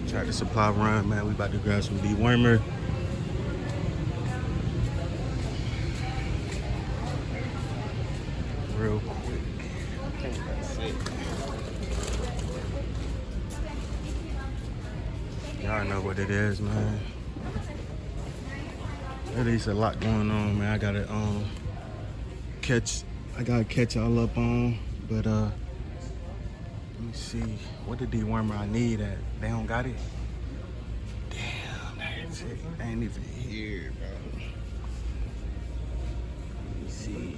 Tractor Supply run, man. We about to grab some dewormer. Real quick. I think that's it. Y'all know what it is, man. There's a lot going on, man. I gotta catch y'all up on, but let me see what the dewormer I need at. They don't got it. Damn, that's it. They ain't even here, bro. Let me see.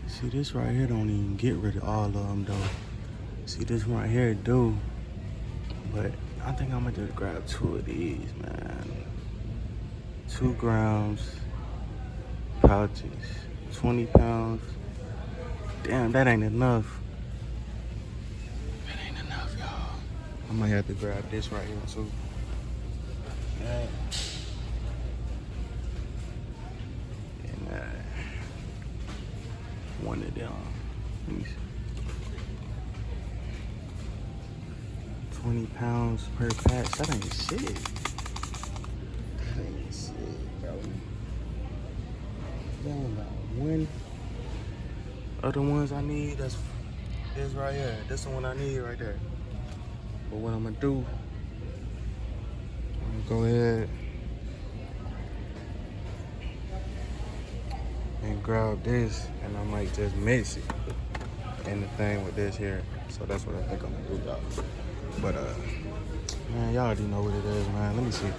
See, this right here don't even get rid of all of them, though. See, this one right here do, but I think I'm gonna just grab 2 of these, man. 2 grams pouches, 20 pounds. Damn, that ain't enough. That ain't enough, y'all. I might have to grab this right here, too. Yeah. And one of them. Let me see. 20 pounds per patch. That ain't shit. That ain't shit, bro. That one got one. Other ones I need, that's this right here. This the one I need right there. But what I'm gonna do, I'm gonna go ahead and grab this, and I might just mix it in the thing with this here. So that's what I think I'm gonna do, y'all. But man, y'all already know what it is, man. Let me see.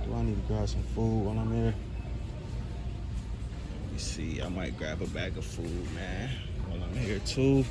Do I need to grab some food while I'm here? Let me see. I might grab a bag of food, man, while I'm here too.